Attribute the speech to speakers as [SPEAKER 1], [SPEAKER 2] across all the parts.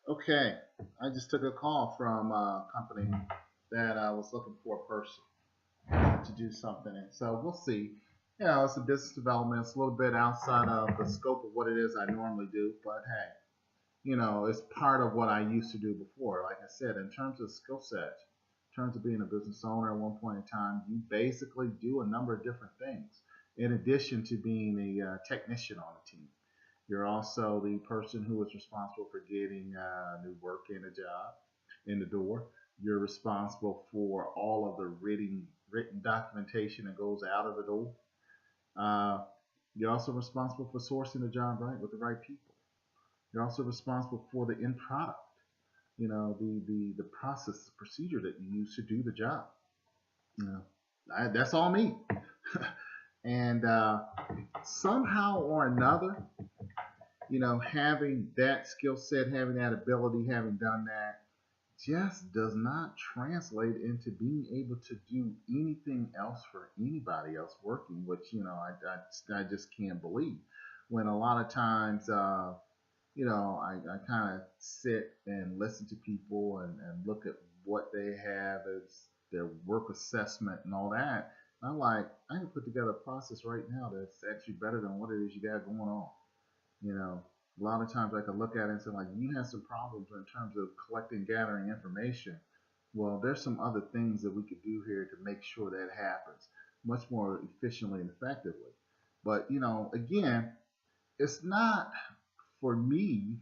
[SPEAKER 1] Okay, I just took a call from a company that was looking for a person to do something, and so we'll see. You know, it's a business development. It's a little bit outside of the scope of what it is I normally do, but hey, it's part of what I used to do before. Like I said, in terms of skill set, in terms of being a business owner at one point in time, you basically do a number of different things in addition to being a technician on a team. You're also the person who is responsible for getting new work in a job in the door. You're responsible for all of the written documentation that goes out of the door. Uh, you're also responsible for sourcing the job right with the right people. You're also responsible for the end product. The process, the procedure that you use to do the job. You know, that's all me. And somehow or another, having that skill set, having that ability, having done that, just does not translate into being able to do anything else for anybody else working, which, I just can't believe. When a lot of times, I kind of sit and listen to people and look at what they have as their work assessment and all that. I'm like, I can put together a process right now that's actually better than what it is you got going on. You know, a lot of times I can look at it and say, like, you have some problems in terms of collecting, gathering information. Well, there's some other things that we could do here to make sure that happens much more efficiently and effectively. But, again, it's not for me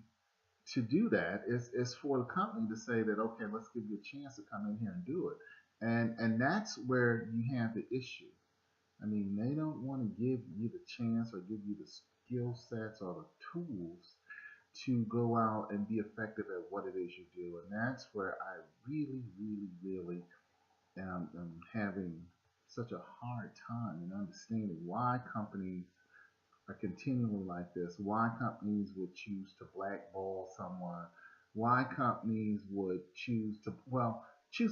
[SPEAKER 1] to do that. It's for the company to say that, okay, let's give you a chance to come in here and do it. And that's where you have the issue. I mean, they don't want to give you the chance or give you the skill sets or the tools to go out and be effective at what it is you do. And that's where I really, really, really am having such a hard time in understanding why companies are continually like this, why companies would choose to blackball someone, why companies would choose to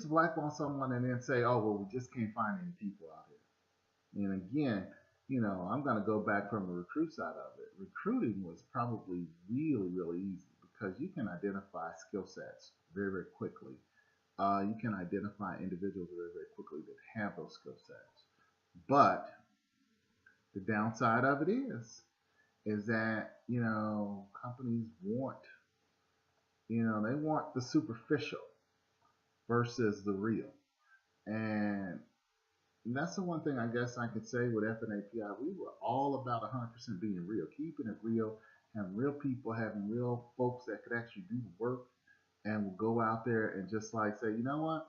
[SPEAKER 1] blackball someone and then say, oh, well, we just can't find any people out here. And again, I'm going to go back from the recruit side of it. Recruiting was probably really, really easy because you can identify skill sets very, very quickly. You can identify individuals very, very quickly that have those skill sets. But the downside of it is that, companies want, they want the superficial versus the real. And that's the one thing I guess I could say with FNAPI. We were all about 100% being real, keeping it real, having real people, having real folks that could actually do the work and will go out there and just like say, you know what?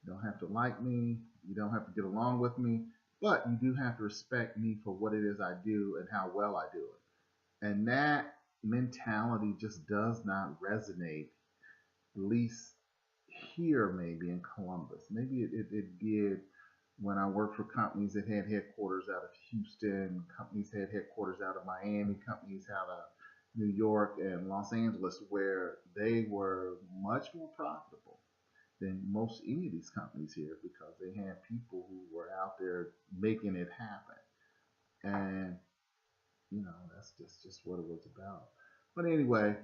[SPEAKER 1] You don't have to like me. You don't have to get along with me, but you do have to respect me for what it is I do and how well I do it. And that mentality just does not resonate, at least here maybe in Columbus. Maybe it did when I worked for companies that had headquarters out of Houston, companies had headquarters out of Miami, companies out of New York and Los Angeles, where they were much more profitable than most any of these companies here because they had people who were out there making it happen. And, that's just what it was about. But anyway,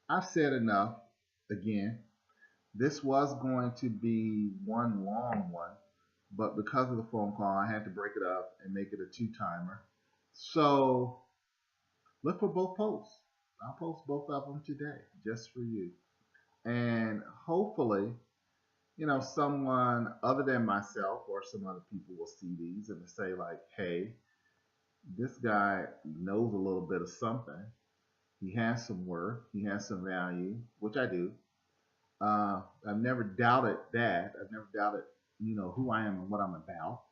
[SPEAKER 1] I've said enough. Again, this was going to be one long one, but because of the phone call, I had to break it up and make it a two timer. So look for both posts. I'll post both of them today just for you. And hopefully, someone other than myself or some other people will see these and say, like, hey, this guy knows a little bit of something. He has some worth, he has some value, which I do. I've never doubted that. I've never doubted, who I am and what I'm about.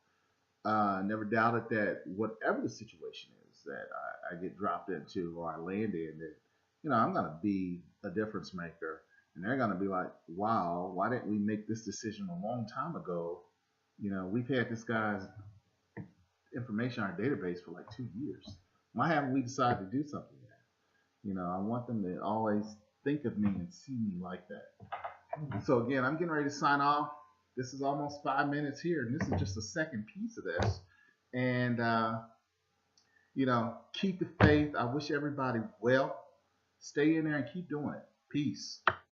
[SPEAKER 1] Never doubted that whatever the situation is that I get dropped into or I land in, that I'm gonna be a difference maker, and they're gonna be like, "Wow, why didn't we make this decision a long time ago?" We've had this guy's information in our database for like 2 years. Why haven't we decided to do something yet? I want them to always think of me and see me like that. So again, I'm getting ready to sign off. This is almost 5 minutes here, and this is just the second piece of this. And keep the faith. I wish everybody well. Stay in there and keep doing it. Peace.